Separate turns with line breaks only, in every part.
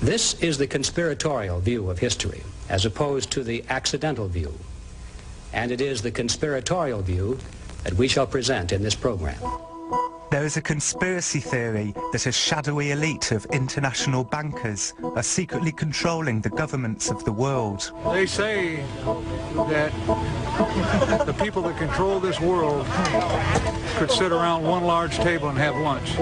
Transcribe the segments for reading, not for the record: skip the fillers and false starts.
This is the conspiratorial view of history, as opposed to the accidental view. And it is the conspiratorial view that we shall present in this program.
There is a conspiracy theory that a shadowy elite of international bankers are secretly controlling the governments of the world.
They say that the people that control this world could sit around one large table and have lunch.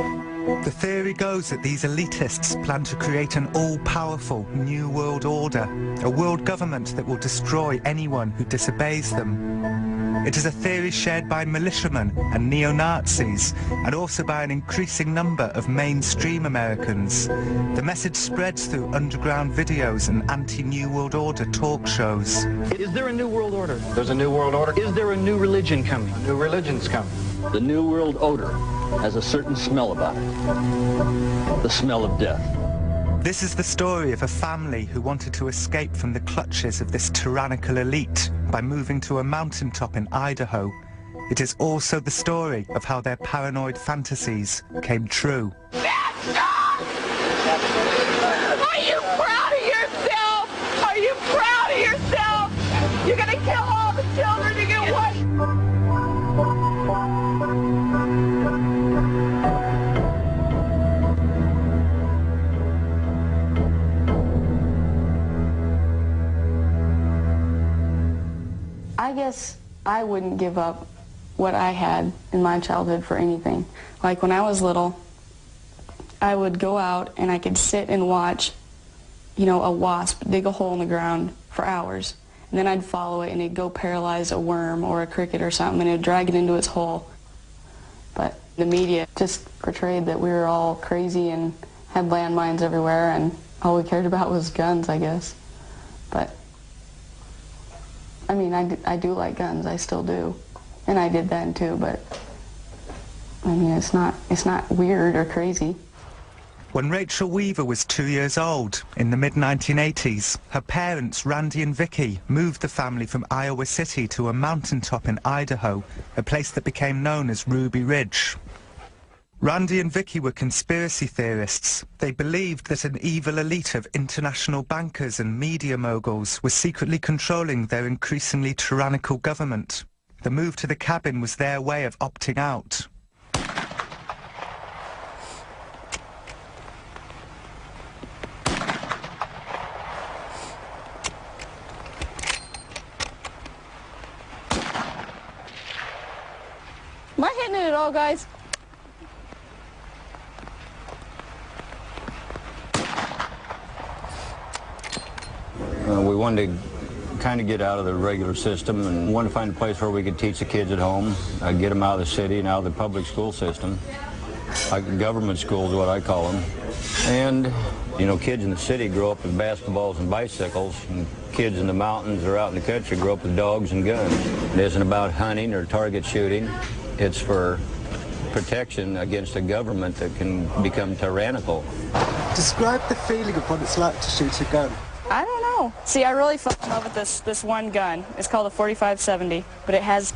The theory goes that these elitists plan to create an all-powerful new world order, a world government that will destroy anyone who disobeys them. It is a theory shared by militiamen and neo-Nazis, and also by an increasing number of mainstream Americans. The message spreads through underground videos and anti-New World Order talk shows.
Is there a new world order? There's a new world order. Is there a new religion coming? New religion's coming.
The New World Order has a certain smell about it. The smell of death.
This is the story of a family who wanted to escape from the clutches of this tyrannical elite by moving to a mountaintop in Idaho. It is also the story of how their paranoid fantasies came true.
Are you proud of yourself? Are you proud of yourself? You're gonna kill all the children to get what?
I guess I wouldn't give up what I had in my childhood for anything. Like when I was little, I would go out and I could sit and watch, you know, a wasp dig a hole in the ground for hours. And then I'd follow it and it'd go paralyze a worm or a cricket or something and it'd drag it into its hole. But the media just portrayed that we were all crazy and had landmines everywhere and all we cared about was guns, I guess. But I mean, I do like guns, I still do. And I did then too, but I mean, it's not weird or crazy.
When Rachel Weaver was 2 years old, in the mid-1980s, her parents, Randy and Vicky, moved the family from Iowa City to a mountaintop in Idaho, a place that became known as Ruby Ridge. Randy and Vicky were conspiracy theorists. They believed that an evil elite of international bankers and media moguls was secretly controlling their increasingly tyrannical government. The move to the cabin was their way of opting out.
Am I hitting it at all, guys?
We wanted to kind of get out of the regular system and wanted to find a place where we could teach the kids at home, get them out of the city and out of the public school system. Like government school is what I call them. And, you know, kids in the city grow up with basketballs and bicycles, and kids in the mountains or out in the country grow up with dogs and guns. It isn't about hunting or target shooting. It's for protection against a government that can become tyrannical.
Describe the feeling of what it's like to shoot a gun.
I don't know. See, I really fell in love with this one gun. It's called a 45-70, but it has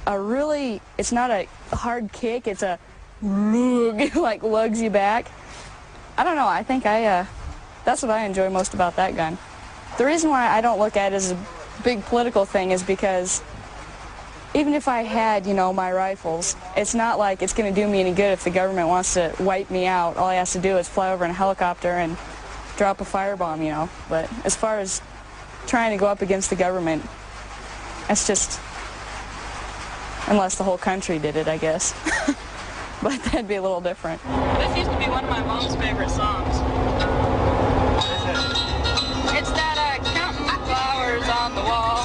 a really, it's not a hard kick, it's a lug, like lugs you back. I don't know, I think that's what I enjoy most about that gun. The reason why I don't look at it as a big political thing is because even if I had, you know, my rifles, it's not like it's going to do me any good if the government wants to wipe me out. All I have to do is fly over in a helicopter and drop a firebomb, you know. But as far as trying to go up against the government, that's just, unless the whole country did it, I guess. But that'd be a little different.
This used to be one of my mom's favorite songs. It's that counting flowers on the wall.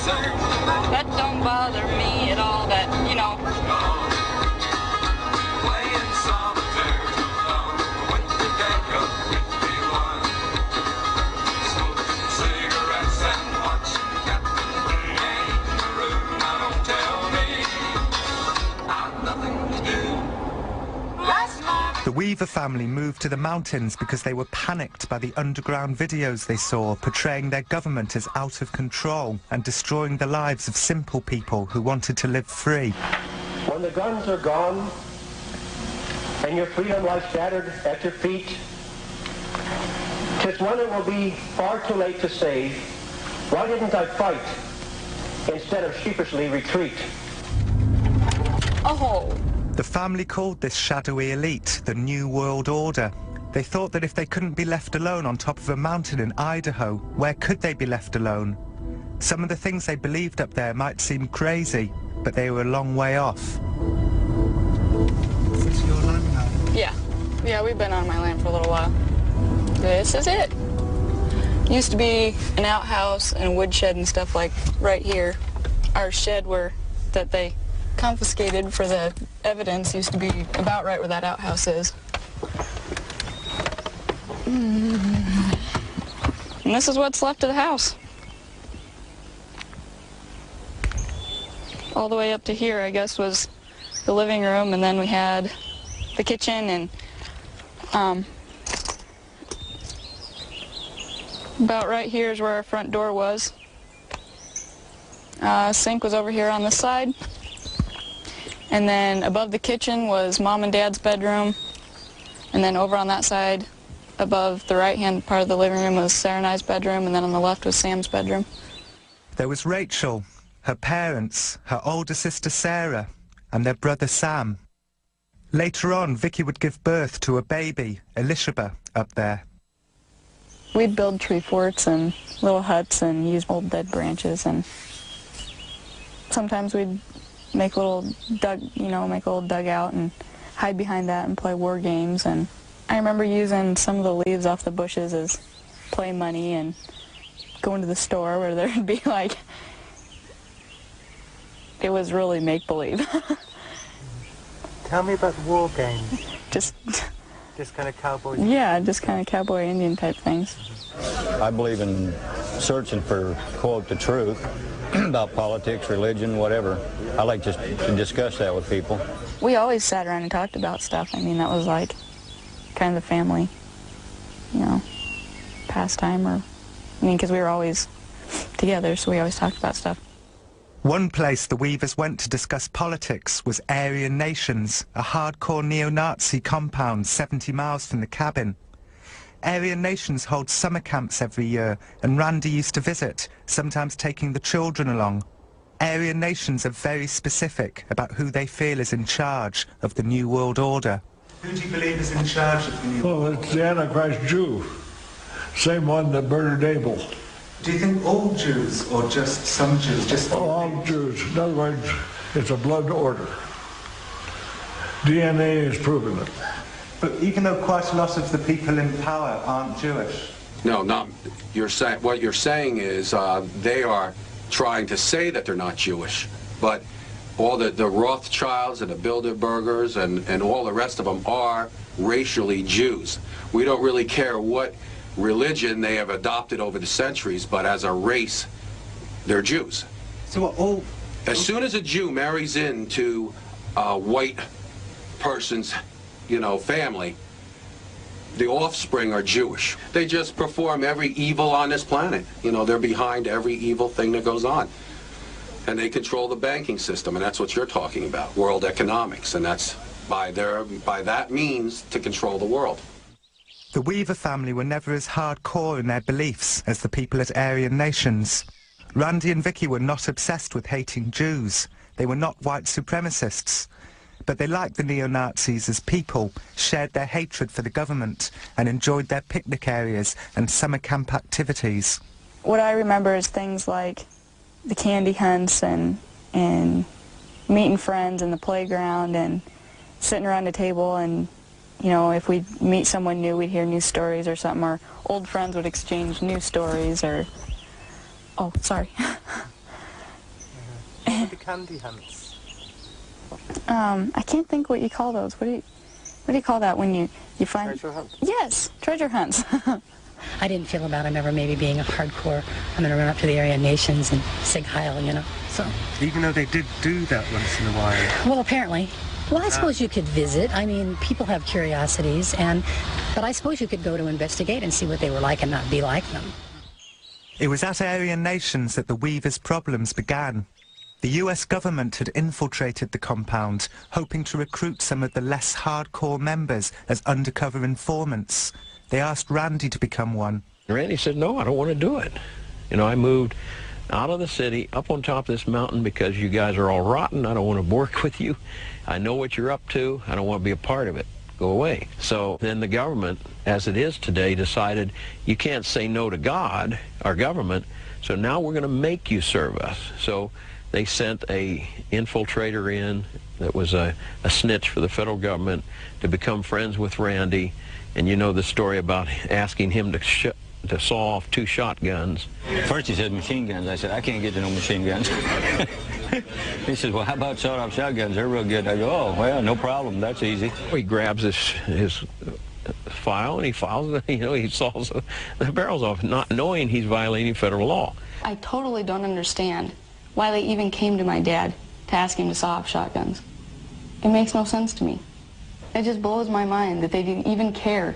That don't bother me at all, that, you know.
The Weaver family moved to the mountains because they were panicked by the underground videos they saw portraying their government as out of control and destroying the lives of simple people who wanted to live free.
When the guns are gone and your freedom lies shattered at your feet, It's one it will be far too late to save. Why didn't I fight instead of sheepishly retreat?
Oh.
The family called this shadowy elite the New World Order. They thought that if they couldn't be left alone on top of a mountain in Idaho, where could they be left alone? Some of the things they believed up there might seem crazy, but they were a long way off.
Is this your land now?
Yeah. Yeah, we've been on my land for a little while. This is it. Used to be an outhouse and a woodshed and stuff like right here. Our shed that they confiscated for the evidence used to be about right where that outhouse is. And this is what's left of the house. All the way up to here, I guess, was the living room, and then we had the kitchen, and about right here is where our front door was. Sink was over here on this side. And then above the kitchen was Mom and Dad's bedroom. And then over on that side, above the right-hand part of the living room was Sarah and I's bedroom, and then on the left was Sam's bedroom.
There was Rachel, her parents, her older sister Sarah, and their brother Sam. Later on, Vicky would give birth to a baby, Elishaba, up there.
We'd build tree forts and little huts and use old dead branches, and sometimes we'd make a little dugout and hide behind that and play war games. And I remember using some of the leaves off the bushes as play money and going to the store where there'd be like, it was really make-believe.
Tell me about the war games.
Just
kind of cowboy.
Yeah, just kind of cowboy Indian type things.
I believe in searching for, quote, the truth about politics, religion, whatever. I like just to discuss that with people.
We always sat around and talked about stuff. I mean, that was like kind of the family, pastime, because we were always together, so we always talked about stuff.
One place the Weavers went to discuss politics was Aryan Nations, a hardcore neo-Nazi compound 70 miles from the cabin. Aryan Nations holds summer camps every year, and Randy used to visit, sometimes taking the children along. Aryan Nations are very specific about who they feel is in charge of the New World Order. Who do you believe is in charge of the New World Order?
Well, it's the Antichrist Jew, same one that murdered Abel.
Do you think all Jews, or just some Jews?
All Jews. In other words, it's a blood order. DNA has proven it.
But even though quite a lot of the people in power aren't Jewish.
No, not. What you're saying is they are trying to say that they're not Jewish, but all the Rothschilds and the Bilderbergers and all the rest of them are racially Jews. We don't really care what religion they have adopted over the centuries, but as a race, they're Jews.
So
as soon as a Jew marries into a white person's, family, the offspring are Jewish. They just perform every evil on this planet. They're behind every evil thing that goes on. And they control the banking system, and that's what you're talking about, world economics, and that's by that means to control the world.
The Weaver family were never as hardcore in their beliefs as the people at Aryan Nations. Randy and Vicky were not obsessed with hating Jews. They were not white supremacists. But they liked the neo-Nazis as people, shared their hatred for the government, and enjoyed their picnic areas and summer camp activities.
What I remember is things like the candy hunts and meeting friends in the playground and sitting around a table, and if we'd meet someone new, we'd hear news stories or something, or old friends would exchange news stories, or... Oh, sorry.
The candy hunts.
I can't think what you call those. What do you call that when you find...
Treasure hunts?
Yes, treasure hunts.
I didn't feel about him ever maybe being a hardcore, I'm going to run up to the Aryan Nations and sig heil, so...
Even though they did do that once in a while?
Well, apparently. Well, I suppose you could visit. I mean, people have curiosities, but I suppose you could go to investigate and see what they were like and not be like them.
It was at Aryan Nations that the Weavers' problems began. The US government had infiltrated the compound, hoping to recruit some of the less hardcore members as undercover informants. They asked Randy to become one.
Randy said, no, I don't want to do it. You know, I moved out of the city, up on top of this mountain because you guys are all rotten. I don't want to work with you. I know what you're up to. I don't want to be a part of it. Go away. So then the government, as it is today, decided you can't say no to God, our government, so now we're going to make you serve us. So they sent a infiltrator in that was a snitch for the federal government to become friends with Randy. And you know the story about asking him to saw off 2 shotguns.
First he said machine guns. I said, I can't get to no machine guns. He says, well, how about sawed off shotguns? They're real good. I go, oh, well, no problem. That's easy.
He grabs his file and he files it, you know, he saws the barrels off, not knowing he's violating federal law.
I totally don't understand why they even came to my dad to ask him to saw off shotguns. It makes no sense to me. It just blows my mind that they didn't even care.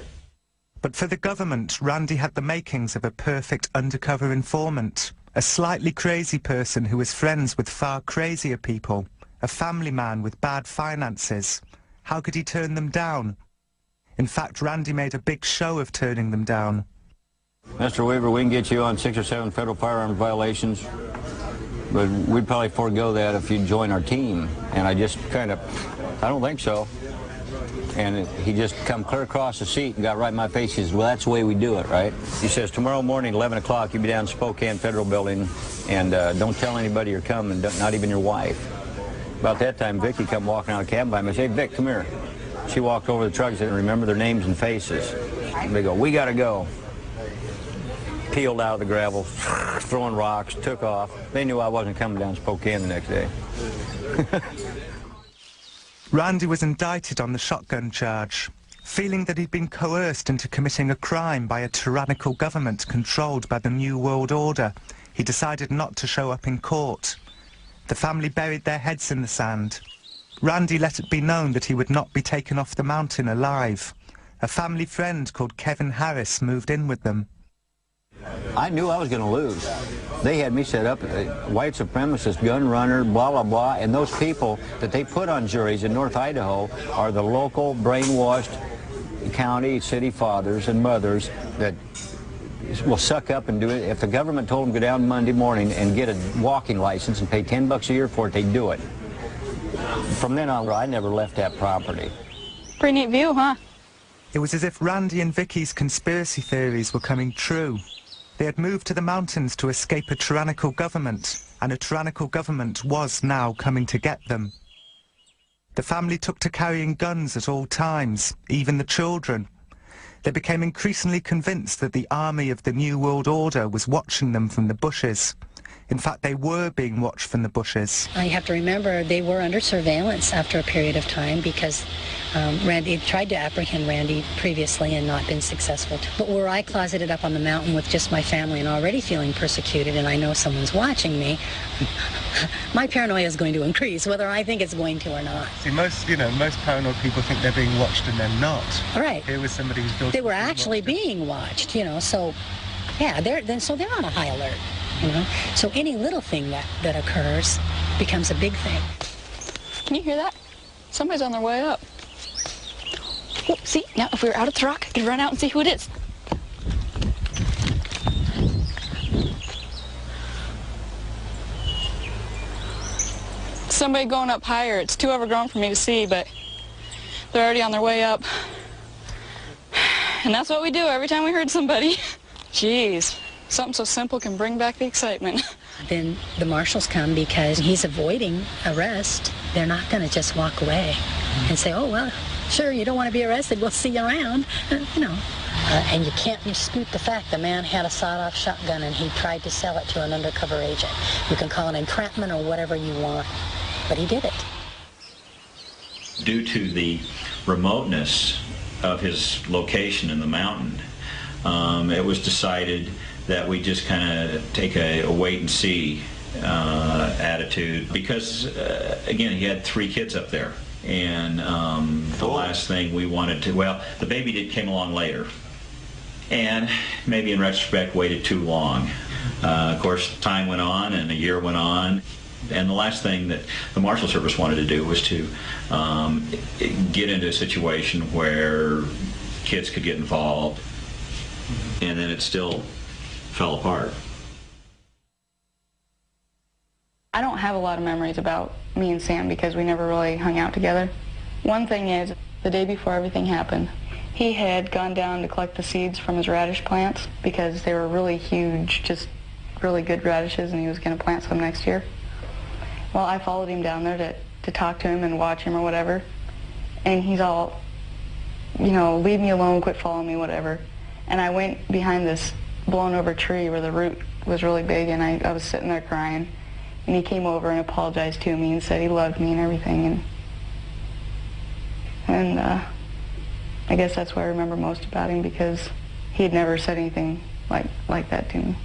But for the government, Randy had the makings of a perfect undercover informant, a slightly crazy person who was friends with far crazier people, a family man with bad finances. How could he turn them down? In fact, Randy made a big show of turning them down.
Mr. Weaver, we can get you on 6 or 7 federal firearms violations, but we'd probably forego that if you'd join our team. And I just kind of, I don't think so. And he just come clear across the seat and got right in my face. He says, well, that's the way we do it, right? He says, tomorrow morning, 11 o'clock, you'll be down in Spokane Federal Building, and don't tell anybody you're coming, not even your wife. About that time, Vicki come walking out of the cab by me and said, hey, Vic, come here. She walked over to the truck and said, remember their names and faces. And they go, we got to go. Peeled out of the gravel, throwing rocks, took off. They knew I wasn't coming down Spokane the next day.
Randy was indicted on the shotgun charge, feeling that he'd been coerced into committing a crime by a tyrannical government controlled by the New World Order. He decided not to show up in court. The family buried their heads in the sand. Randy let it be known that he would not be taken off the mountain alive. A family friend called Kevin Harris moved in with them.
I knew I was going to lose. They had me set up, white supremacist, gun runner, blah, blah, blah, and those people that they put on juries in North Idaho are the local brainwashed county, city fathers and mothers that will suck up and do it. If the government told them to go down Monday morning and get a walking license and pay $10 a year for it, they'd do it. From then on, I never left that property.
Pretty neat view, huh?
It was as if Randy and Vicky's conspiracy theories were coming true. They had moved to the mountains to escape a tyrannical government, and a tyrannical government was now coming to get them. The family took to carrying guns at all times, even the children. They became increasingly convinced that the army of the New World Order was watching them from the bushes. In fact, they were being watched from the bushes.
You have to remember they were under surveillance after a period of time because Randy tried to apprehend Randy previously and not been successful. But were I closeted up on the mountain with just my family and already feeling persecuted and I know someone's watching me, my paranoia is going to increase, whether I think it's going to or not.
See, most paranoid people think they're being watched and they're not.
Right.
Here was somebody who's thought
they were actually being watched, so yeah, they're on a high alert. So any little thing that occurs becomes a big thing.
Can you hear that? Somebody's on their way up. Oh, see, now if we were out at the rock, I could run out and see who it is. Somebody going up higher. It's too overgrown for me to see, but they're already on their way up. And that's what we do every time we hurt somebody. Jeez. Something so simple can bring back the excitement.
Then the marshals come because he's avoiding arrest. They're not going to just walk away and say, oh, well, sure, you don't want to be arrested. We'll see you around, and you can't dispute the fact the man had a sawed-off shotgun and he tried to sell it to an undercover agent. You can call it entrapment or whatever you want, but he did it.
Due to the remoteness of his location in the mountain, it was decided that we just kind of take a wait-and-see attitude because, again, he had 3 kids up there. And the last thing we wanted to, well, the baby came along later. And maybe in retrospect waited too long. Of course, time went on and a year went on. And the last thing that the Marshal Service wanted to do was to get into a situation where kids could get involved. and then it still fell apart.
I don't have a lot of memories about me and Sam because we never really hung out together. One thing is, the day before everything happened, he had gone down to collect the seeds from his radish plants because they were really huge, just really good radishes, and he was going to plant some next year. Well, I followed him down there to talk to him and watch him or whatever, and he's all, you know, leave me alone, quit following me, whatever. And I went behind this blown over tree where the root was really big, and I was sitting there crying. And he came over and apologized to me and said he loved me and everything. And I guess that's what I remember most about him, because he had never said anything like that to me.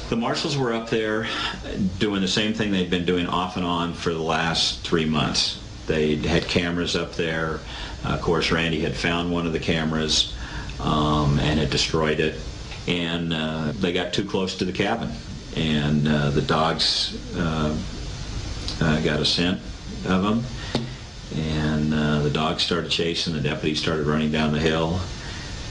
The marshals were up there doing the same thing they'd been doing off and on for the last 3 months. They had cameras up there. Of course, Randy had found one of the cameras and had destroyed it. And they got too close to the cabin. And the dogs got a scent of them, and the dogs started chasing. The deputies started running down the hill,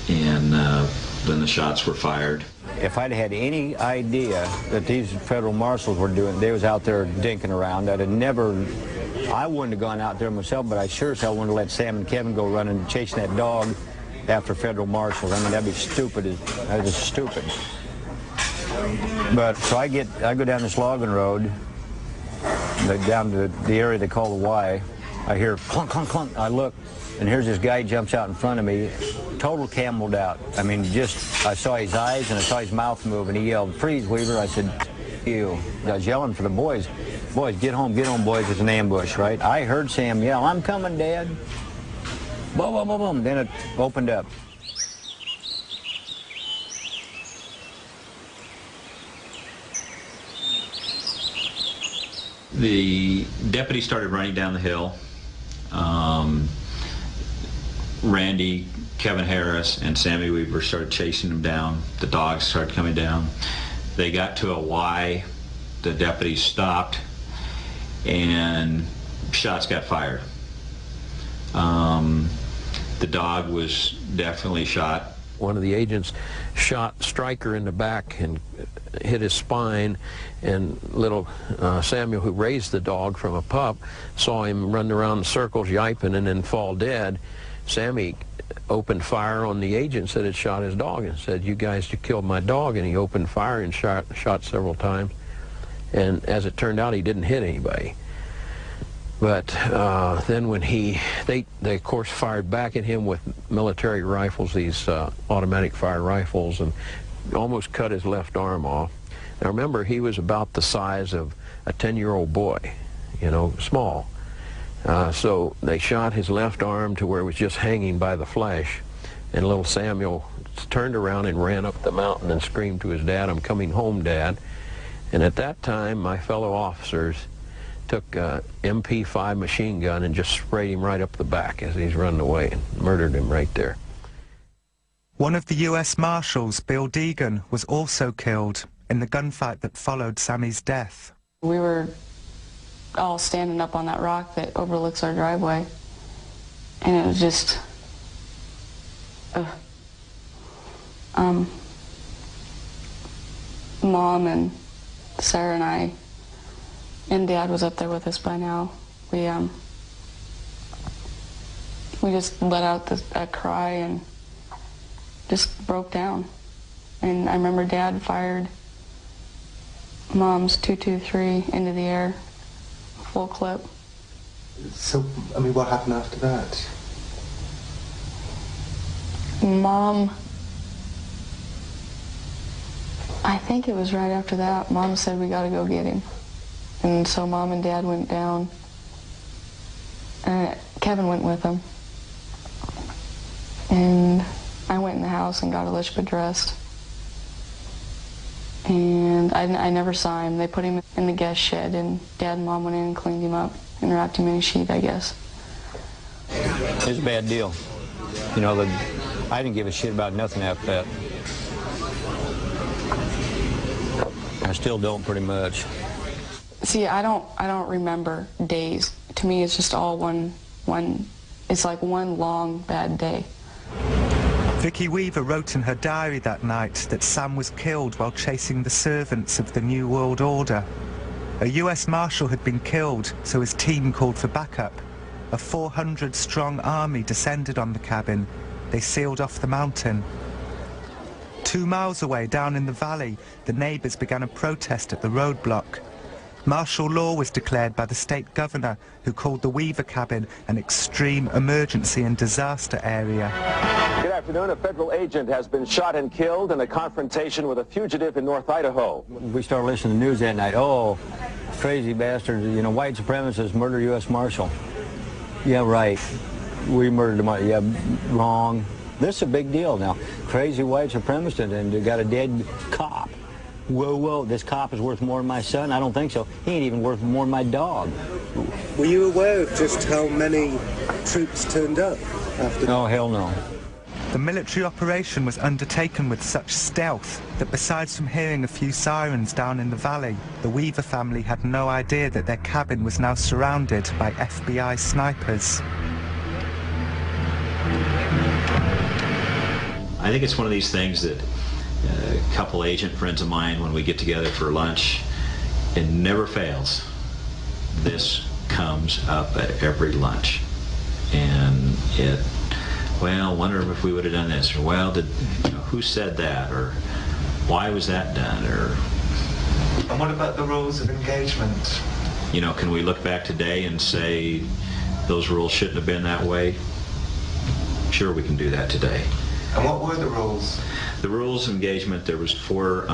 and then the shots were fired.
If I'd had any idea that these federal marshals were doing, they was out there dinking around, I'd have never, I wouldn't have gone out there myself, but I sure as hell wouldn't have let Sam and Kevin go running and chasing that dog after federal marshals. I mean, that'd be stupid. That was just stupid. But so I go down this logging road, down to the area they call the Y. I hear clunk, clunk, clunk. I look, and here's this guy jumps out in front of me, total cameled out. I mean, I saw his eyes and I saw his mouth move, and he yelled, "Freeze, Weaver." I said, "Ew." I was yelling for the boys. "Boys, get home, boys. It's an ambush," right? I heard Sam yell, "I'm coming, Dad." Boom, boom, boom, boom. Then it opened up.
The deputy started running down the hill. Randy, Kevin Harris, and Sammy Weaver started chasing them down. The dogs started coming down. They got to a Y. The deputies stopped, and shots got fired. The dog was definitely shot.
One of the agents shot Stryker in the back and hit his spine, and little Samuel, who raised the dog from a pup, saw him run around in circles yiping and then fall dead. Sammy opened fire on the agents that had shot his dog and said, "You guys killed my dog," and he opened fire and shot several times. And as it turned out, he didn't hit anybody. But then when they of course fired back at him with military rifles, these automatic fire rifles, and almost cut his left arm off. Now remember, he was about the size of a 10-year-old boy, you know, small. So they shot his left arm to where it was just hanging by the flesh, and little Samuel turned around and ran up the mountain and screamed to his dad, "I'm coming home, Dad." And at that time, my fellow officers took a MP5 machine gun and just sprayed him right up the back as he's running away and murdered him right there.
One of the U.S. Marshals, Bill Deegan, was also killed in the gunfight that followed Sammy's death.
We were all standing up on that rock that overlooks our driveway, and it was just, Mom and Sarah and I, and Dad was up there with us by now. We just let out a cry and just broke down. And I remember Dad fired Mom's .223 into the air, full clip.
So, I mean, what happened after that?
Mom, I think it was right after that, Mom said, "We gotta go get him." And so Mom and Dad went down, and Kevin went with them. And I went in the house and got Elizabeth dressed. And I never saw him. They put him in the guest shed, and Dad and Mom went in and cleaned him up and wrapped him in a sheet, I guess.
It's a bad deal. You know, I didn't give a shit about nothing after that. I still don't, pretty much.
See, I don't remember days. To me, it's just all one. It's like one long bad day.
Vicky Weaver wrote in her diary that night that Sam was killed while chasing the servants of the New World Order. A US Marshal had been killed, so his team called for backup. A 400-strong army descended on the cabin. They sealed off the mountain. 2 miles away, down in the valley, the neighbours began a protest at the roadblock. Martial law was declared by the state governor, who called the Weaver cabin an extreme emergency and disaster area.
Good afternoon. A federal agent has been shot and killed in a confrontation with a fugitive in North Idaho.
We started listening to the news that night. Oh, crazy bastards, you know, white supremacists murder U.S. Marshal. Yeah, right. We murdered him. Yeah, wrong. This is a big deal now. Crazy white supremacist, and they got a dead cop. Whoa, whoa, this cop is worth more than my son? I don't think so. He ain't even worth more than my dog.
Were you aware of just how many troops turned up after?
Oh, hell no.
The military operation was undertaken with such stealth that besides from hearing a few sirens down in the valley, the Weaver family had no idea that their cabin was now surrounded by FBI snipers.
I think it's one of these things that a couple agent friends of mine, when we get together for lunch, it never fails. This comes up at every lunch. And well, wonder if we would have done this, or well, who said that, or why was that done, or...
And what about the rules of engagement?
You know, can we look back today and say those rules shouldn't have been that way? Sure, we can do that today.
And what were the rules?
The rules of engagement, there was 4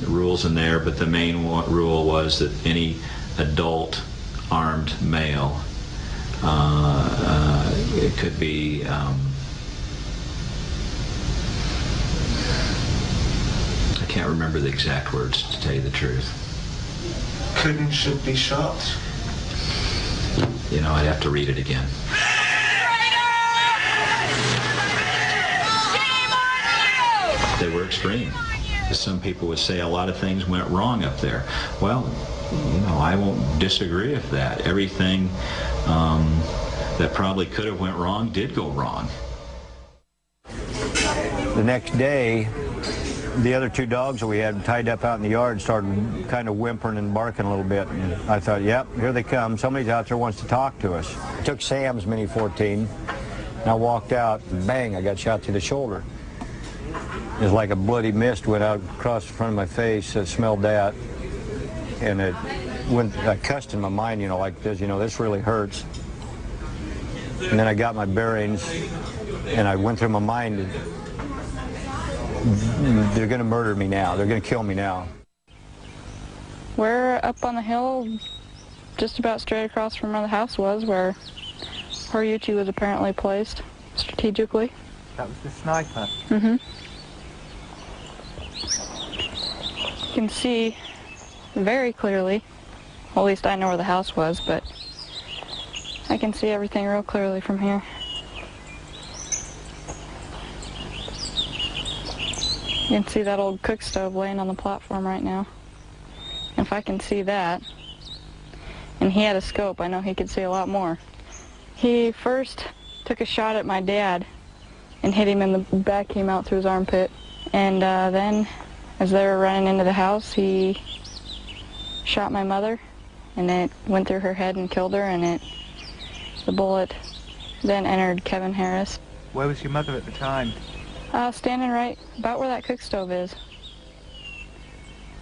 rules in there, but the main rule was that any adult armed male, it could be I can't remember the exact words, to tell you the truth.
Could and should be shot?
You know, I'd have to read it again. They were extreme. Some people would say a lot of things went wrong up there. Well, you know, I won't disagree with that. Everything that probably could have went wrong did go wrong.
The next day, the other 2 dogs that we had tied up out in the yard started kind of whimpering and barking a little bit. And I thought, yep, here they come. Somebody's out there wants to talk to us. I took Sam's Mini 14, and I walked out, and bang, I got shot through the shoulder. It was like a bloody mist went out across the front of my face. I smelled that, and I cussed in my mind, you know, like this, you know, this really hurts. And then I got my bearings, and I went through my mind, they're going to murder me now. They're going to kill me now.
We're up on the hill, just about straight across from where the house was, where Horiuchi was apparently placed strategically.
That was the sniper?
Mm-hmm. You can see very clearly, well, at least I know where the house was, but I can see everything real clearly from here. You can see that old cook stove laying on the platform right now. And if I can see that, and he had a scope, I know he could see a lot more. He first took a shot at my dad and hit him in the back, came out through his armpit. And then, as they were running into the house, he shot my mother, and it went through her head and killed her, and the bullet then entered Kevin Harris.
Where was your mother at the time?
Standing right about where that cook stove is.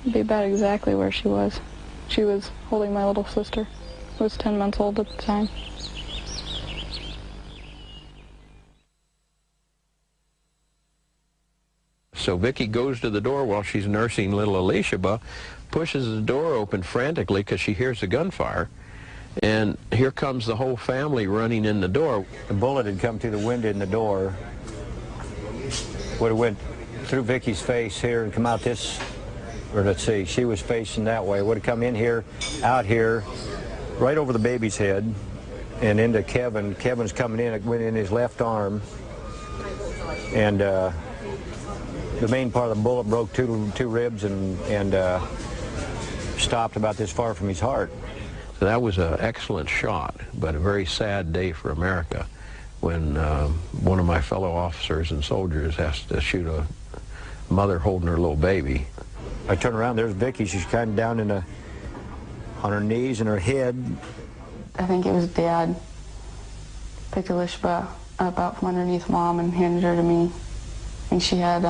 It'd be about exactly where she was. She was holding my little sister, who was 10 months old at the time.
So Vicky goes to the door while she's nursing little Alicia, pushes the door open frantically because she hears the gunfire. And here comes the whole family running in the door.
The bullet had come through the window in the door. Would have went through Vicky's face here and come out this, or let's see, she was facing that way. Would have come in here, out here, right over the baby's head, and into Kevin. Kevin's coming in, it went in his left arm. And the main part of the bullet broke two ribs and stopped about this far from his heart.
So that was an excellent shot, but a very sad day for America when one of my fellow officers and soldiers has to shoot a mother holding her little baby.
I turn around, there's Vicky. She's kind of down on her knees and her head.
I think it was Dad picked Elishba up out from underneath Mom and handed her to me. And she had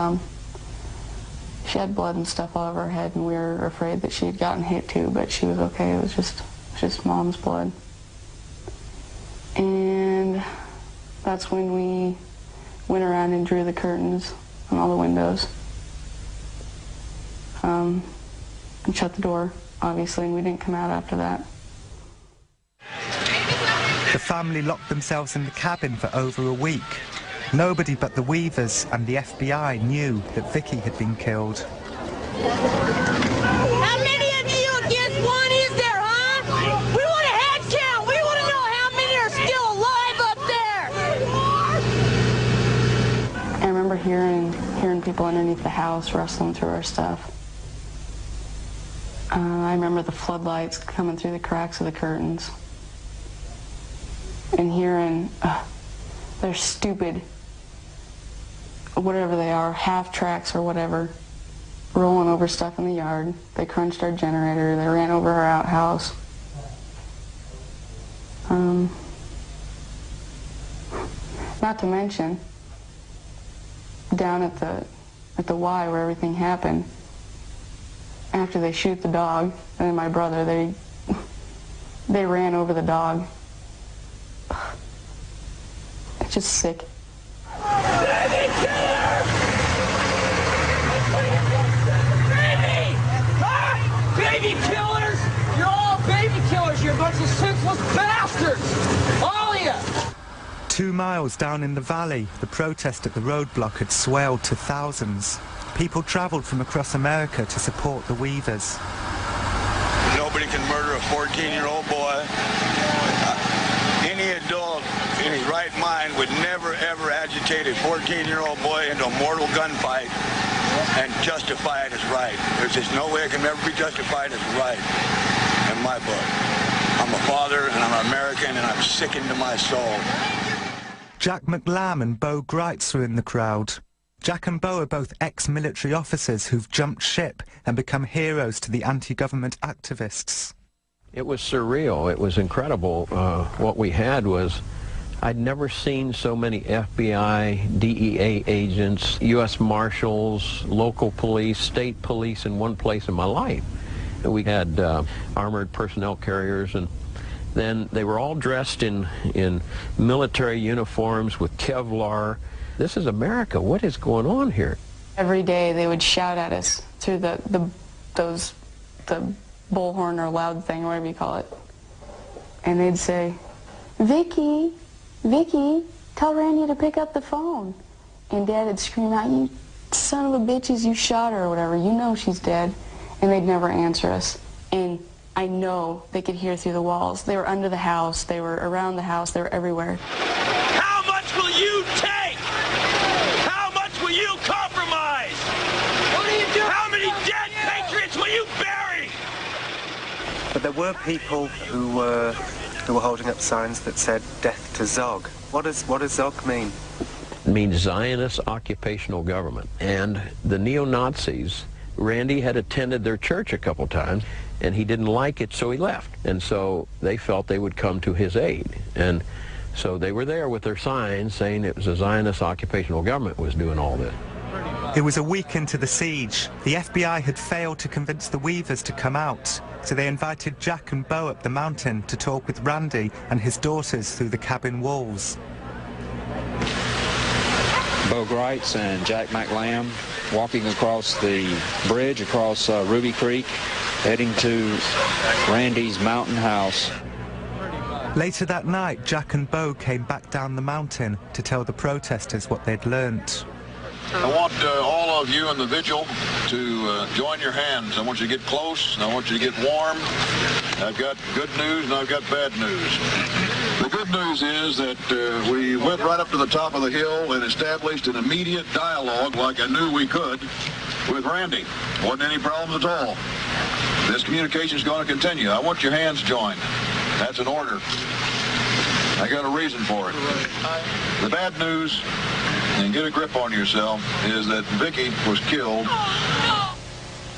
blood and stuff all over her head, and we were afraid that she had gotten hit too, but she was okay. It was just Mom's blood. And that's when we went around and drew the curtains on all the windows. And shut the door, obviously, and we didn't come out after that.
The family locked themselves in the cabin for over a week. Nobody but the Weavers and the FBI knew that Vicky had been killed.
How many of you against one is there, huh? We want a head count. We want to know how many are still alive up there.
I remember hearing people underneath the house rustling through our stuff. I remember the floodlights coming through the cracks of the curtains. And hearing their stupid, whatever they are, half tracks or whatever, rolling over stuff in the yard. They crunched our generator. They ran over our outhouse. Not to mention, down at the Y where everything happened, after they shoot the dog, and my brother, they ran over the dog. It's just sick.
Baby killer! Baby! Ah! Baby killers! You're all baby killers! You're a bunch of senseless bastards! All of you!
2 miles down in the valley, the protest at the roadblock had swelled to thousands. People travelled from across America to support the Weavers.
Nobody can murder a 14-year-old boy. Any adult in his right mind would never, ever agitate a 14-year-old boy into a mortal gunfight and justify it as right. There's just no way it can ever be justified as right in my book. I'm a father, and I'm an American, and I'm sickened to my soul.
Jack McLam and Bo Greitz were in the crowd. Jack and Bo are both ex-military officers who've jumped ship and become heroes to the anti-government activists.
It was surreal. It was incredible. What we had was, I'd never seen so many FBI, DEA agents, U.S. Marshals, local police, state police in one place in my life. We had armored personnel carriers, and then they were all dressed in military uniforms with Kevlar. This is America. What is going on here?
Every day they would shout at us through the bullhorn or loud thing, or whatever you call it. And they'd say, Vicky, Vicky, tell Randy to pick up the phone. And Dad would scream out, you son of a bitches, you shot her or whatever. You know she's dead. And they'd never answer us. And I know they could hear through the walls. They were under the house. They were around the house. They were everywhere.
How much will you take? How much will you compromise? What are you doing? How many dead patriots will you bury?
But there were people who were holding up signs that said "Death to Zog." What does Zog mean?
It means Zionist occupational government. And the neo-Nazis, Randy had attended their church a couple times, and he didn't like it, so he left. And so they felt they would come to his aid. And so they were there with their signs saying it was a Zionist occupational government was doing all this.
It was a week into the siege. The FBI had failed to convince the Weavers to come out, so they invited Jack and Bo up the mountain to talk with Randy and his daughters through the cabin walls.
Bo Greitz and Jack McLam walking across the bridge across Ruby Creek, heading to Randy's mountain house.
Later that night, Jack and Bo came back down the mountain to tell the protesters what they'd learnt.
I want all of you in the vigil to join your hands. I want you to get close, and I want you to get warm. I've got good news and I've got bad news. The good news is that we went right up to the top of the hill and established an immediate dialogue like I knew we could with Randy. Wasn't any problems at all. This communication is going to continue. I want your hands joined. That's an order. I got a reason for it. The bad news, and get a grip on yourself, is that Vicky was killed.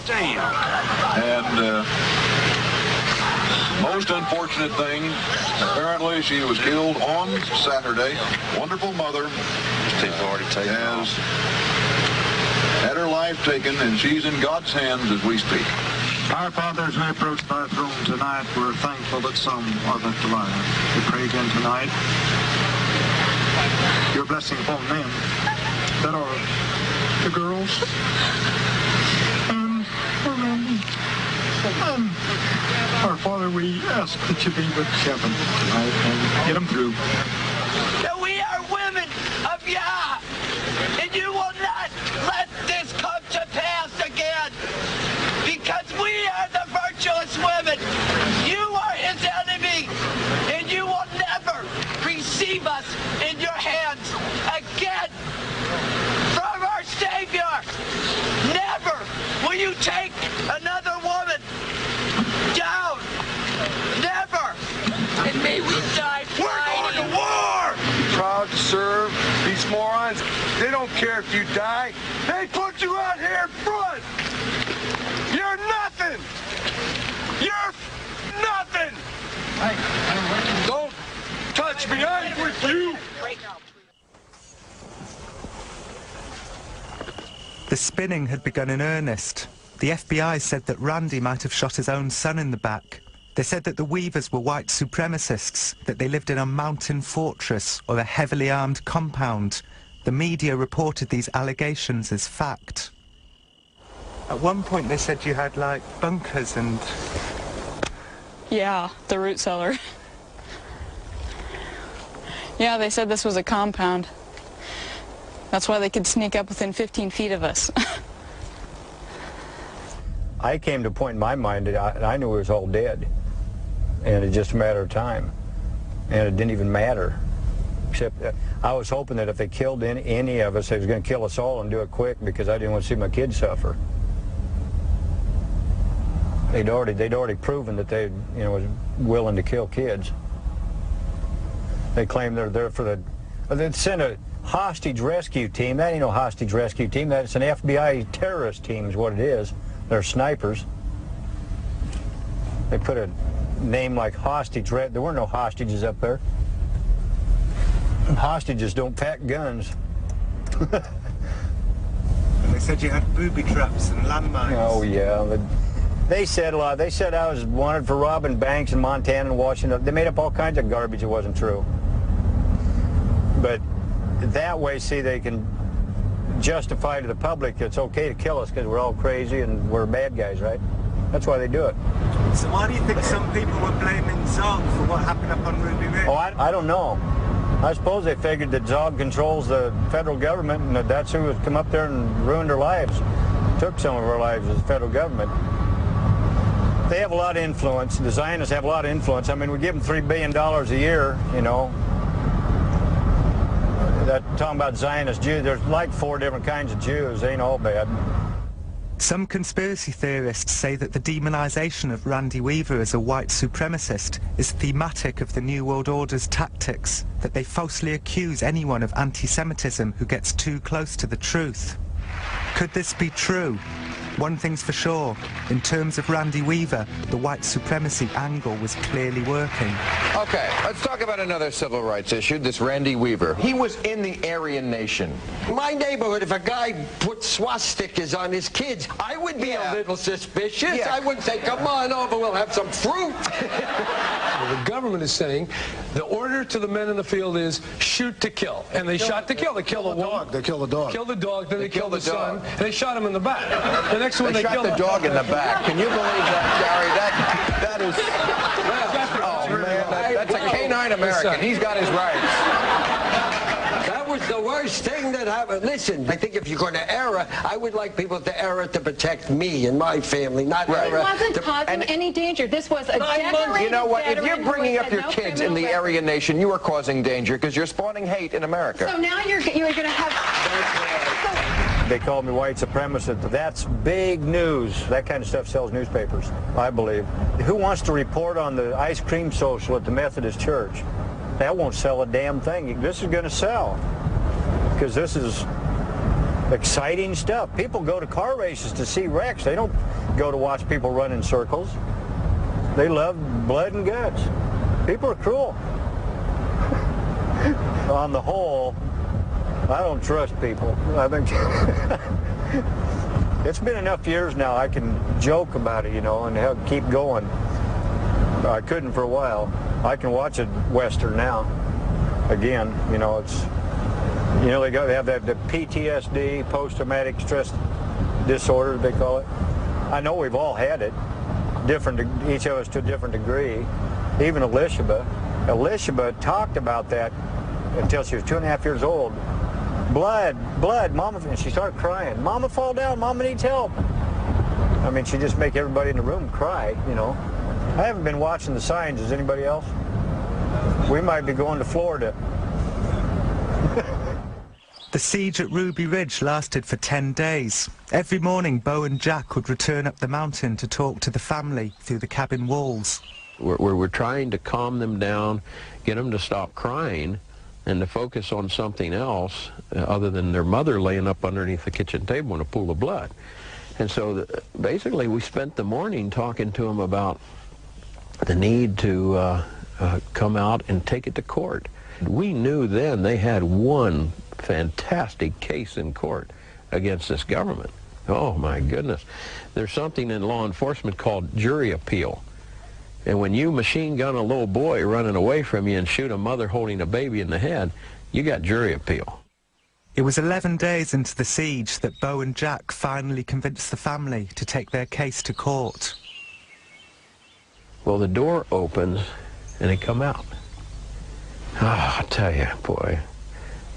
Damn.
And most unfortunate thing, apparently she was killed on Saturday. Wonderful mother has had her life taken, and she's in God's hands as we speak.
Our Father, as we approach thy throne tonight, we're thankful that some are left alive. We pray again tonight your blessing upon them that are the girls and our Father, we ask that you be with Kevin tonight and get them through.
That we are women of Yah, and you will not let this come to pass again, because we are the virtuous women. You are his enemy, and you will never receive us in your hands again from our Savior. Never will you take another woman down. Never. And may we die fighting. We're going to war!
Proud to serve these morons. They don't care if you die. They put you out here in front. You're nothing. You're nothing. Don't touch me. I'm with you.
The spinning had begun in earnest. The FBI said that Randy might have shot his own son in the back. They said that the Weavers were white supremacists, that they lived in a mountain fortress or a heavily armed compound. The media reported these allegations as fact. At one point they said you had, like, bunkers and...
Yeah, the root cellar. Yeah, they said this was a compound. That's why they could sneak up within 15 feet of us.
I came to a point in my mind that I knew we was all dead. And it's just a matter of time. And it didn't even matter. Except I was hoping that if they killed any of us, they was going to kill us all and do it quick, because I didn't want to see my kids suffer. They'd already proven that they, was willing to kill kids. They claim they're there for they'd sent a hostage rescue team. That ain't no hostage rescue team. That's an FBI terrorist team is what it is. They're snipers. They put a name like hostage. There weren't no hostages up there. Hostages don't pack guns.
And they said you had booby traps and landmines.
Oh yeah. They said a lot. They said I was wanted for robbing banks in Montana and Washington. They made up all kinds of garbage that wasn't true. But that way, see, they can justify to the public it's okay to kill us because we're all crazy and we're bad guys, right? That's why they do it.
So why do you think some people were blaming Zog for what happened up on Ruby Ridge?
Oh, I don't know. I suppose they figured that Zog controls the federal government and that that's who has come up there and ruined our lives. Took some of our lives as the federal government. They have a lot of influence. The Zionists have a lot of influence. I mean, we give them $3 billion a year, That talking about Zionist Jews, there's like 4 different kinds of Jews. They ain't all bad.
Some conspiracy theorists say that the demonization of Randy Weaver as a white supremacist is thematic of the New World Order's tactics, that they falsely accuse anyone of anti-Semitism who gets too close to the truth. Could this be true? One thing's for sure, in terms of Randy Weaver, the white supremacy angle was clearly working.
Okay, let's talk about another civil rights issue, this Randy Weaver. He was in the Aryan Nation.
In my neighborhood, if a guy put swastikas on his kids, I would be a little suspicious.
Yeah.
I would say, come on over, we'll have some fruit.
The government is saying the order to the men in the field is shoot to kill. And they shot to kill. They killed a woman.
They killed the dog.
Killed the dog, then they killed the son, and they shot him in the back. The next one
They shot the dog in the back. Can you believe that, Gary? That is... Oh, man, that's a canine American. He's got his rights.
That was the worst thing that happened. Listen, I think if you're going to err, I would like people to err to protect me and my family, not err.
It wasn't causing any danger. This was a decorated
You know what? If you're bringing up your
no
kids in the Aryan Nation, you are causing danger because you're spawning hate in America.
So now you're going to have...
They called me white supremacist. That's big news. That kind of stuff sells newspapers, I believe. Who wants to report on the ice cream social at the Methodist Church?
That won't sell a damn thing. This is going to sell because this is exciting stuff. People go to car races to see wrecks. They don't go to watch people run in circles. They love blood and guts. People are cruel. On the whole, I don't trust people. I think it's been enough years now I can joke about it, you know, and keep going. I couldn't for a while. I can watch a Western now. Again, you know, it's, you know, they have the PTSD, post-traumatic stress disorder, they call it. I know we've all had it, each of us to a different degree. Even Elishaba talked about that until she was 2.5 years old. Blood, Mama, and she started crying. Mama, fall down, Mama needs help. I mean, she just make everybody in the room cry, you know. I haven't been watching the signs. Is anybody else? We might be going to Florida.
The siege at Ruby Ridge lasted for 10 days. Every morning, Bo and Jack would return up the mountain to talk to the family through the cabin walls.
We're trying to calm them down, get them to stop crying, and to focus on something else other than their mother laying up underneath the kitchen table in a pool of blood. And so basically we spent the morning talking to them about the need to come out and take it to court. We knew then they had one fantastic case in court against this government. Oh my goodness. There's something in law enforcement called jury appeal. And when you machine gun a little boy running away from you and shoot a mother holding a baby in the head, you got jury appeal.
It was 11 days into the siege that Bo and Jack finally convinced the family to take their case to court.
Well, the door opens and they come out. Oh, I tell you, boy,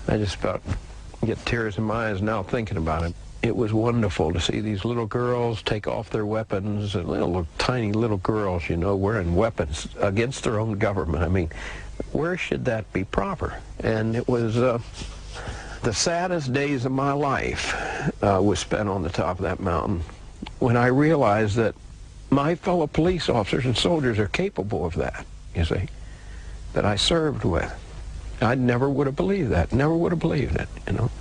I just about get tears in my eyes now thinking about it. It was wonderful to see these little girls take off their weapons, and little tiny little girls, you know, wearing weapons against their own government. I mean, where should that be proper? And it was the saddest days of my life was spent on the top of that mountain when I realized that my fellow police officers and soldiers are capable of that, you see, that I served with. I never would have believed that, never would have believed it, you know.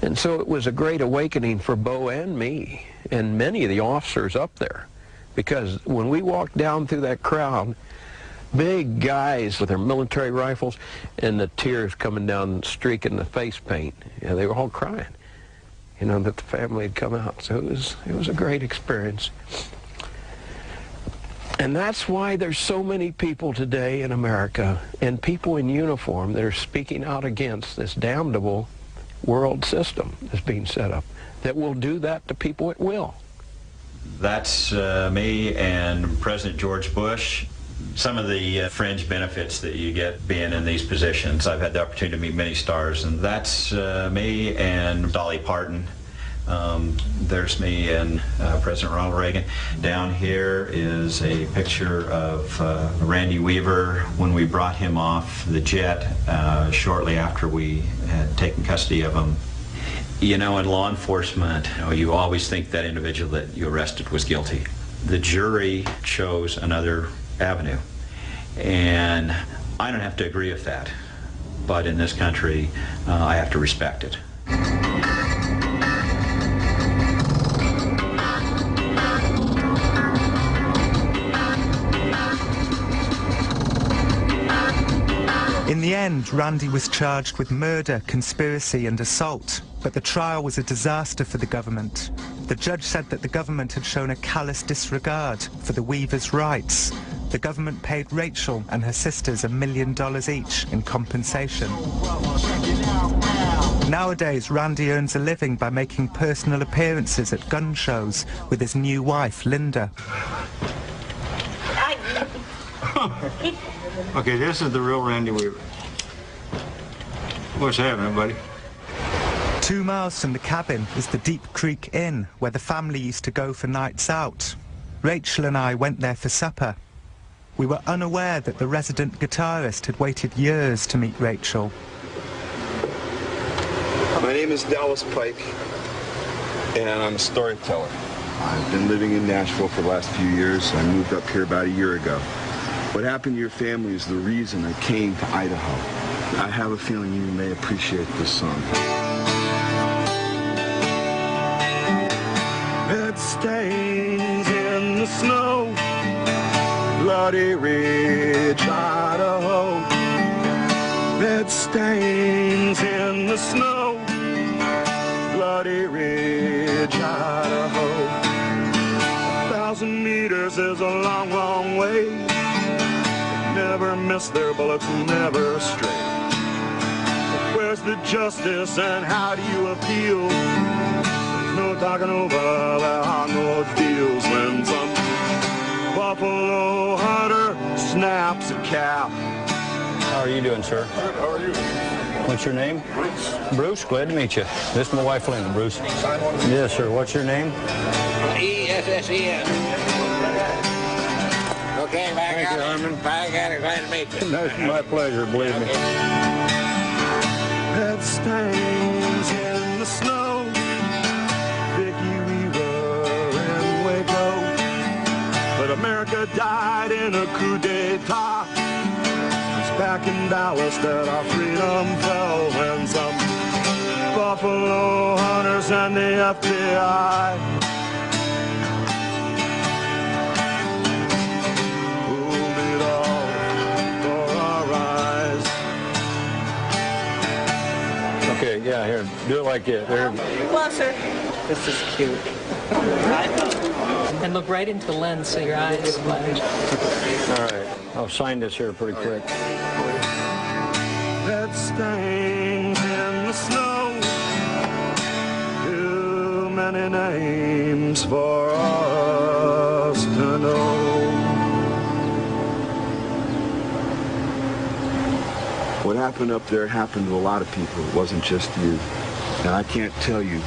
And so it was a great awakening for Bo and me and many of the officers up there, because when we walked down through that crowd, big guys with their military rifles and the tears coming down, streaking the face paint, you know, they were all crying, you know, that the family had come out. So it was a great experience. And that's why there's so many people today in America and people in uniform that are speaking out against this damnable world system that's being set up that will do that to people at will.
That's me and President George Bush. Some of the fringe benefits that you get being in these positions. I've had the opportunity to meet many stars, and that's me and Dolly Parton. There's me and President Ronald Reagan. Down here is a picture of Randy Weaver when we brought him off the jet shortly after we had taken custody of him. You know, in law enforcement, you always think that individual that you arrested was guilty. The jury chose another avenue, and I don't have to agree with that, but in this country, I have to respect it.
In the end, Randy was charged with murder, conspiracy and assault, but the trial was a disaster for the government. The judge said that the government had shown a callous disregard for the Weavers' rights. The government paid Rachel and her sisters $1 million each in compensation. Nowadays, Randy earns a living by making personal appearances at gun shows with his new wife, Linda.
Okay, this is the real Randy Weaver. What's happening, buddy?
2 miles from the cabin is the Deep Creek Inn, where the family used to go for nights out. Rachel and I went there for supper. We were unaware that the resident guitarist had waited years to meet Rachel.
My name is Dallas Pike, and I'm a storyteller. I've been living in Nashville for the last few years. I moved up here about a year ago.
What happened to your family is the reason I came to Idaho. I have a feeling you may appreciate this song. Red stains in the snow, Bloody Ridge, Idaho. Red stains in the snow, Bloody Ridge, Idaho. 1,000 meters is a long, long way. Never miss their bullets, never stray. Where's the justice and how do you appeal? There's no talking over, there are no deals when some buffalo hunter snaps a cap.
How are you doing, sir?
Good, how are you?
What's your name?
Bruce.
Bruce, glad to meet you. This is my wife, Linda. Bruce. Yes, sir. What's your name?
E-S-S-E-N. Okay, back
Thank
out.
you, Herman.
Back at it, glad to meet you.
That's my pleasure, believe me.
Red stains in the snow, Vicky Weaver in Waco. But America died in a coup d'etat. It's back in Dallas that our freedom fell when some buffalo hunters and the FBI pulled it all for our eyes.
Okay, yeah, here, do it like it. There.
Closer.
This is cute. And look right into the lens so your eyes flash.
All right. I'll sign this here pretty quick.
Red stains in the snow, too many names for us to know. What happened up there happened to a lot of people. It wasn't just you. And I can't tell you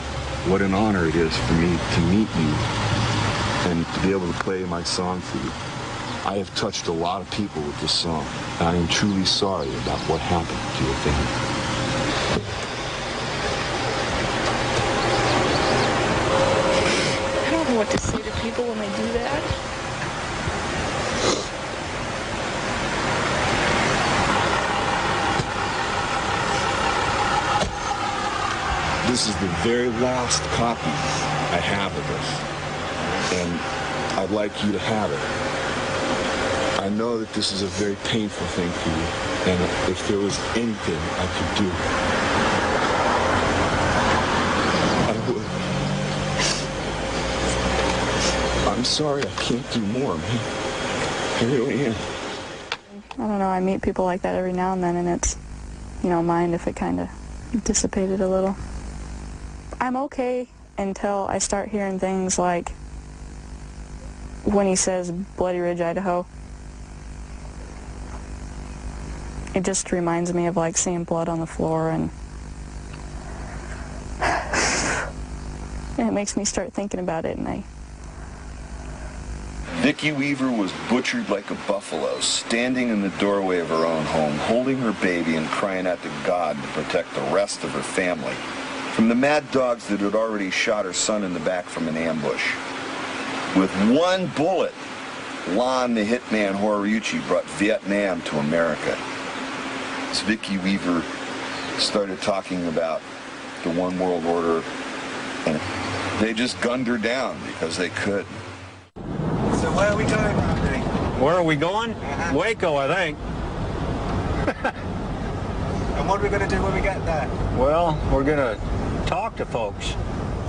what an honor it is for me to meet you and to be able to play my song for you. I have touched a lot of people with this song, and I am truly sorry about what happened to your family.
I don't know what to say to people when they do that.
This is the very last copy I have of this, and I'd like you to have it. I know that this is a very painful thing for you, and if there was anything I could do, I would. I'm sorry I can't do more, man. I really am.
I don't know, I meet people like that every now and then, and it's, you know, mind if it kind of dissipated a little. I'm okay until I start hearing things like when he says Bloody Ridge, Idaho. It just reminds me of like seeing blood on the floor, and it makes me start thinking about it, and
Vicky Weaver was butchered like a buffalo, standing in the doorway of her own home, holding her baby and crying out to God to protect the rest of her family from the mad dogs that had already shot her son in the back from an ambush. With one bullet, Lon the hitman Horiuchi brought Vietnam to America. As Vicky Weaver started talking about the one world order, and they just gunned her down because they could.
So where are we going, Randy?
Where are we going? Waco, I think.
And what are we going to do when we get there?
Well, we're going to talk to folks.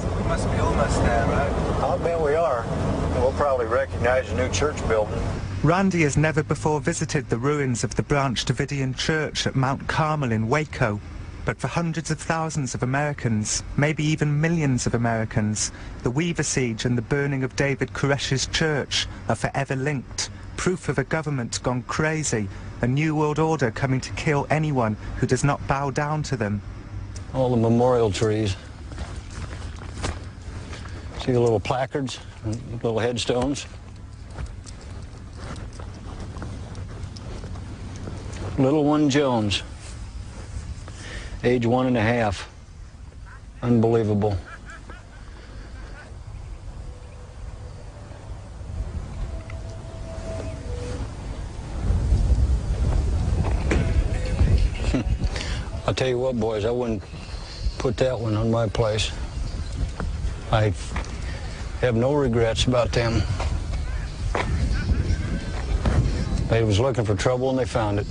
So we must be almost there, right?
I'll bet we are. We'll probably recognize a new church building.
Randy has never before visited the ruins of the Branch Davidian Church at Mount Carmel in Waco, but for hundreds of thousands of Americans, maybe even millions of Americans, the Weaver Siege and the burning of David Koresh's church are forever linked, proof of a government gone crazy, a new world order coming to kill anyone who does not bow down to them.
All the memorial trees. See the little placards, little headstones? Little one Jones, age 1.5. Unbelievable. I'll tell you what, boys, I wouldn't put that one on my place. I have no regrets about them. They was looking for trouble and they found it.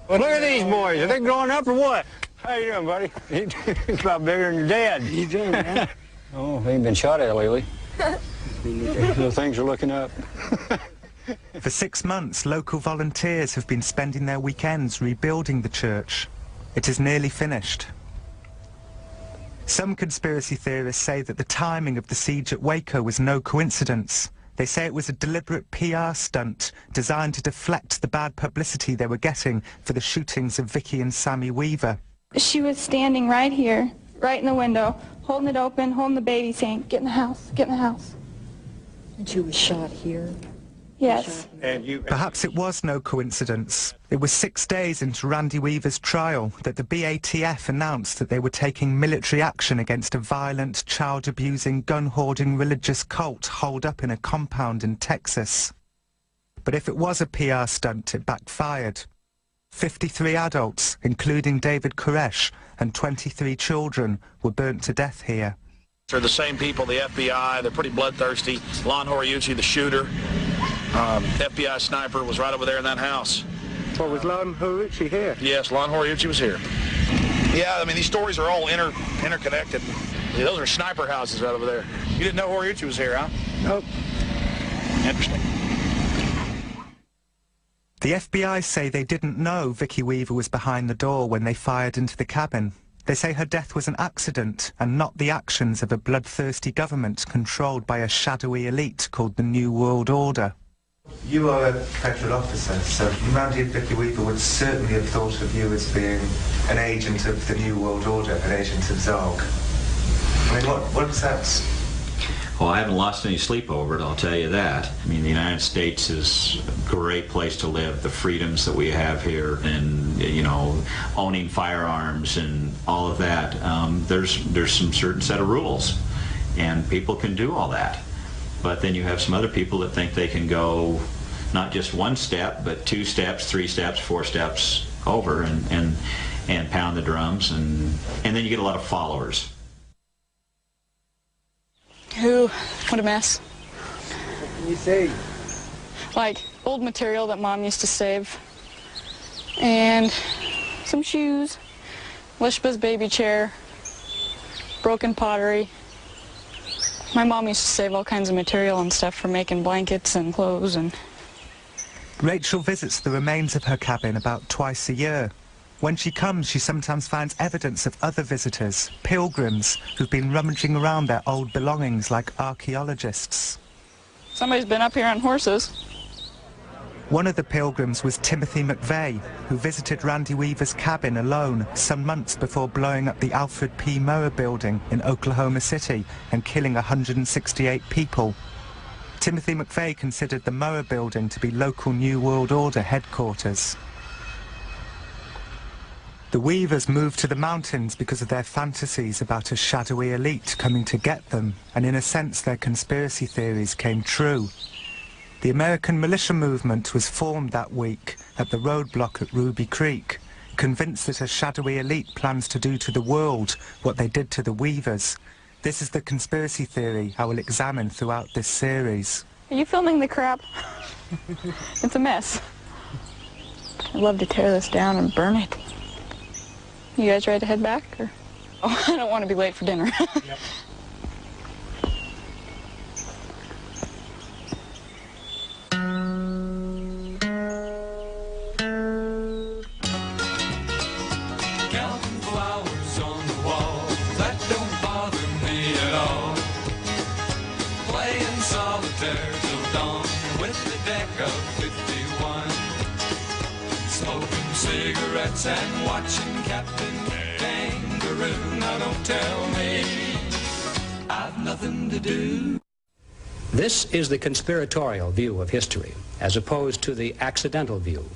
Look at these boys. Are they growing up or what? How you doing, buddy? He's about bigger than your dad. You doing, man? Oh, he ain't been shot at lately. The things are looking up.
For 6 months, local volunteers have been spending their weekends rebuilding the church. It is nearly finished. Some conspiracy theorists say that the timing of the siege at Waco was no coincidence. They say it was a deliberate PR stunt designed to deflect the bad publicity they were getting for the shootings of Vicky and Sammy Weaver.
She was standing right here, right in the window, holding it open, holding the baby, saying, "Get in the house, get in the house."
And she was shot here?
Yes.
Perhaps it was no coincidence. It was 6 days into Randy Weaver's trial that the BATF announced that they were taking military action against a violent, child-abusing, gun-hoarding religious cult holed up in a compound in Texas. But if it was a PR stunt, it backfired. 53 adults, including David Koresh, and 23 children were burnt to death here.
They're the same people, the FBI, they're pretty bloodthirsty. Lon Horiuchi, the shooter, FBI sniper, was right over there in that house.
Well, was Lon Horiuchi here?
Yes, Lon Horiuchi was here. Yeah, I mean, these stories are all interconnected. Yeah, those are sniper houses right over there. You didn't know Horiuchi was here, huh?
Nope.
Interesting.
The FBI say they didn't know Vicky Weaver was behind the door when they fired into the cabin. They say her death was an accident and not the actions of a bloodthirsty government controlled by a shadowy elite called the New World Order. You are a federal officer, so Randy and Vicky Weaver would certainly have thought of you as being an agent of the New World Order, an agent of Zog. I mean, what does that...
Well, I haven't lost any sleep over it, I'll tell you that. I mean, the United States is a great place to live. The freedoms that we have here and, you know, owning firearms and all of that, there's some certain set of rules, and people can do all that. But then you have some other people that think they can go not just one step, but 2 steps, 3 steps, 4 steps over and pound the drums, and then you get a lot of followers.
Ooh, what a mess.
What can you say?
Like old material that Mom used to save, and some shoes, Lishba's baby chair, broken pottery. My mom used to save all kinds of material and stuff for making blankets and clothes. And
Rachel visits the remains of her cabin about twice a year. When she comes, she sometimes finds evidence of other visitors, pilgrims, who've been rummaging around their old belongings like archaeologists.
Somebody's been up here on horses.
One of the pilgrims was Timothy McVeigh, who visited Randy Weaver's cabin alone some months before blowing up the Alfred P. Murrah building in Oklahoma City and killing 168 people. Timothy McVeigh considered the Murrah building to be local New World Order headquarters. The Weavers moved to the mountains because of their fantasies about a shadowy elite coming to get them, and in a sense their conspiracy theories came true. The American militia movement was formed that week at the roadblock at Ruby Creek, convinced that a shadowy elite plans to do to the world what they did to the Weavers. This is the conspiracy theory I will examine throughout this series.
Are you filming the crap? It's a mess. I'd love to tear this down and burn it. You guys ready to head back? Or? Oh, I don't want to be late for dinner. Yep.
Counting flowers on the wall, that don't bother me at all. Playing solitaire till dawn with the deck of 51. Smoking cigarettes and watching Captain Kangaroo. Now don't tell me I've nothing to do.
This is the conspiratorial view of history, as opposed to the accidental view.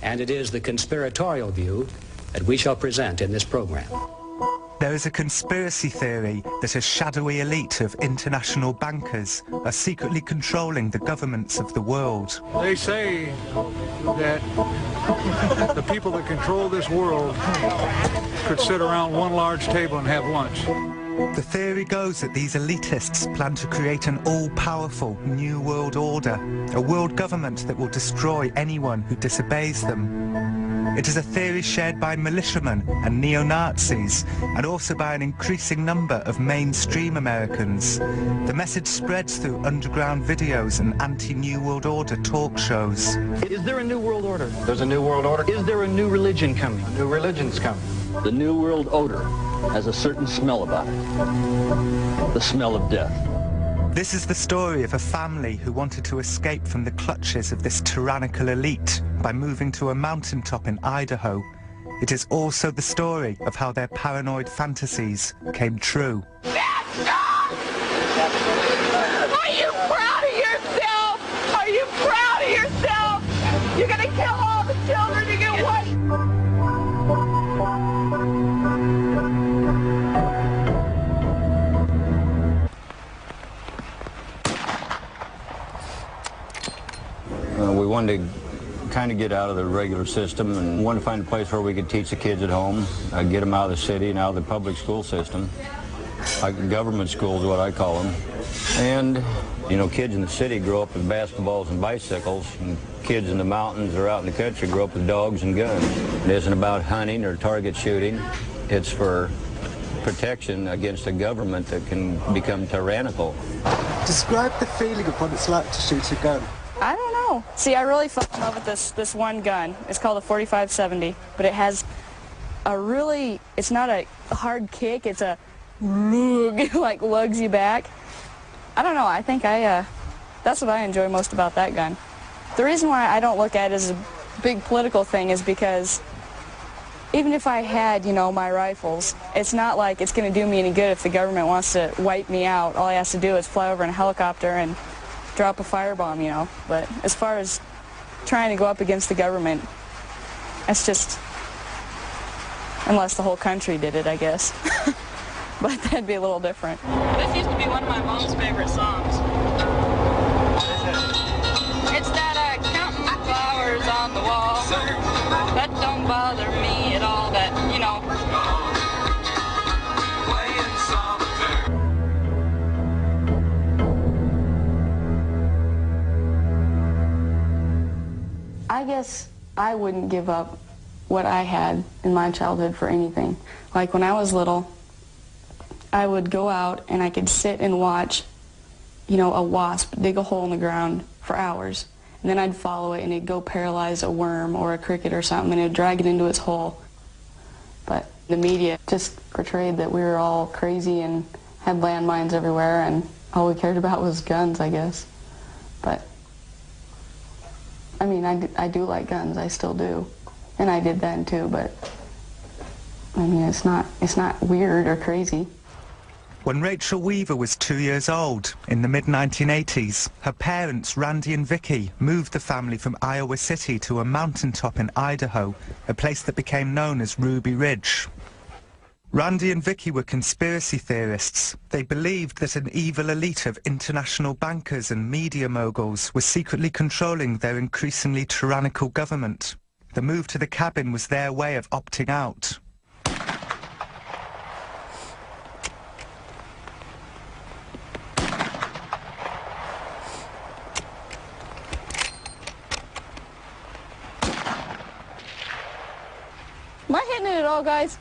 And it is the conspiratorial view that we shall present in this program.
There is a conspiracy theory that a shadowy elite of international bankers are secretly controlling the governments of the world.
They say that the people that control this world could sit around one large table and have lunch.
The theory goes that these elitists plan to create an all-powerful new world order, a world government that will destroy anyone who disobeys them. It is a theory shared by militiamen and neo-Nazis, and also by an increasing number of mainstream Americans. The message spreads through underground videos and anti-New World Order talk shows.
Is there a New World Order?
There's a New World Order.
Is there a new religion coming?
A new religion's coming.
The New World Order has a certain smell about it. The smell of death.
This is the story of a family who wanted to escape from the clutches of this tyrannical elite by moving to a mountaintop in Idaho. It is also the story of how their paranoid fantasies came true.
Are you proud of yourself? Are you proud of yourself? You're gonna kill all the children to get what?
We wanted to kind of get out of the regular system and wanted to find a place where we could teach the kids at home, get them out of the city and out of the public school system. Government school is what I call them. And, you know, kids in the city grow up with basketballs and bicycles, and kids in the mountains or out in the country grow up with dogs and guns. It isn't about hunting or target shooting. It's for protection against a government that can become tyrannical.
Describe the feeling of what it's like to shoot a gun.
I don't know. See, I really fell in love with this one gun. It's called a 45-70, but it has a really, it's not a hard kick, it's a like lugs you back. I don't know, I think that's what I enjoy most about that gun. The reason why I don't look at it as a big political thing is because even if I had, you know, my rifles, it's not like it's going to do me any good if the government wants to wipe me out. All I have to do is fly over in a helicopter and drop a firebomb, you know. But as far as trying to go up against the government, it's just, unless the whole country did it, I guess. But that'd be a little different. This used to be one of my mom's favorite songs. It's that counting flowers on the wall. That don't bother me at all, that, you know. I guess I wouldn't give up what I had in my childhood for anything. Like when I was little, I would go out and I could sit and watch, you know, a wasp dig a hole in the ground for hours. And then I'd follow it and it'd go paralyze a worm or a cricket or something and it'd drag it into its hole. But the media just portrayed that we were all crazy and had landmines everywhere and all we cared about was guns, I guess. But I mean, I do like guns, I still do. And I did then too, but I mean, it's not weird or crazy.
When Rachel Weaver was 2 years old, in the mid-1980s, her parents, Randy and Vicky, moved the family from Iowa City to a mountaintop in Idaho, a place that became known as Ruby Ridge. Randy and Vicky were conspiracy theorists. They believed that an evil elite of international bankers and media moguls was secretly controlling their increasingly tyrannical government. The move to the cabin was their way of opting out.
Am I hitting it at all, guys?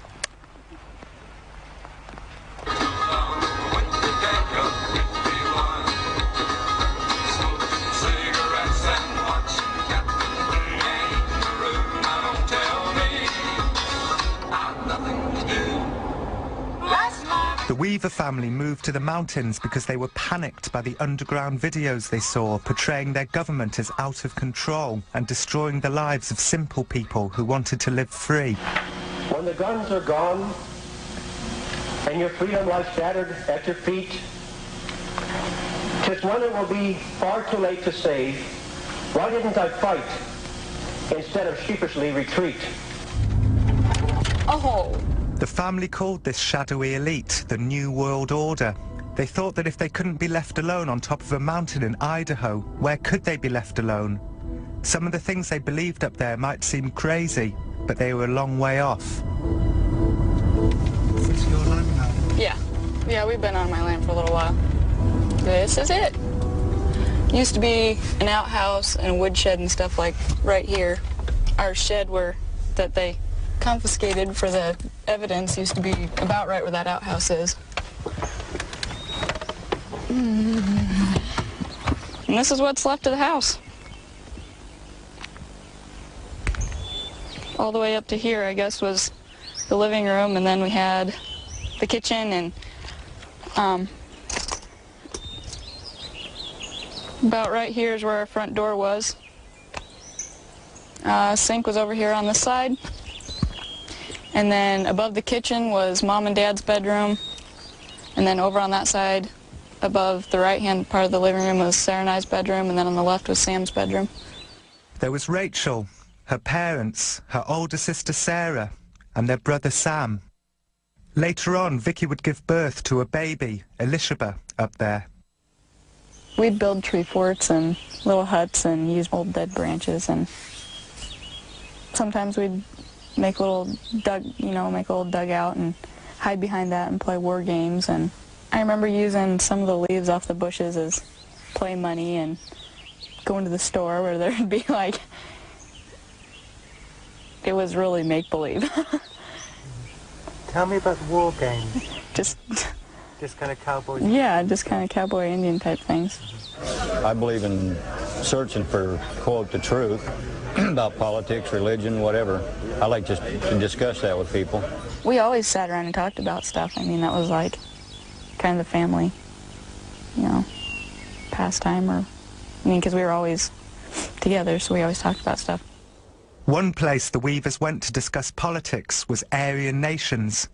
The Weaver family moved to the mountains because they were panicked by the underground videos they saw portraying their government as out of control and destroying the lives of simple people who wanted to live free.
When the guns are gone and your freedom lies shattered at your feet, 'tis when it will be far too late to say, why didn't I fight instead of sheepishly retreat?
Oh,
The family called this shadowy elite the New World Order. They thought that if they couldn't be left alone on top of a mountain in Idaho, where could they be left alone? Some of the things they believed up there might seem crazy, but they were a long way off.
Is this your land now? Yeah. Yeah, we've been on my land for a little while. This is it. Used to be an outhouse and a woodshed and stuff like right here. Our shed that they confiscated for the evidence used to be about right where that outhouse is. And this is what's left of the house. All the way up to here, I guess, was the living room, and then we had the kitchen, and about right here is where our front door was. Sink was over here on this side. And then above the kitchen was Mom and Dad's bedroom. And then over on that side, above the right-hand part of the living room was Sarah and I's bedroom, and then on the left was Sam's bedroom.
There was Rachel, her parents, her older sister Sarah, and their brother Sam. Later on, Vicky would give birth to a baby, Elishaba, up there.
We'd build tree forts and little huts and use old dead branches, and sometimes we'd make a little dugout and hide behind that and play war games. And I remember using some of the leaves off the bushes as play money and going to the store where there'd be like, it was really make-believe.
Tell me about war games.
Just
kind of cowboy.
Yeah, just kind of cowboy Indian type things.
I believe in searching for, quote, the truth about politics, religion, whatever. I like just to discuss that with people.
We always sat around and talked about stuff. I mean, that was like kind of the family, pastime, because we were always together, so we always talked about stuff.
One place the Weavers went to discuss politics was Aryan nations.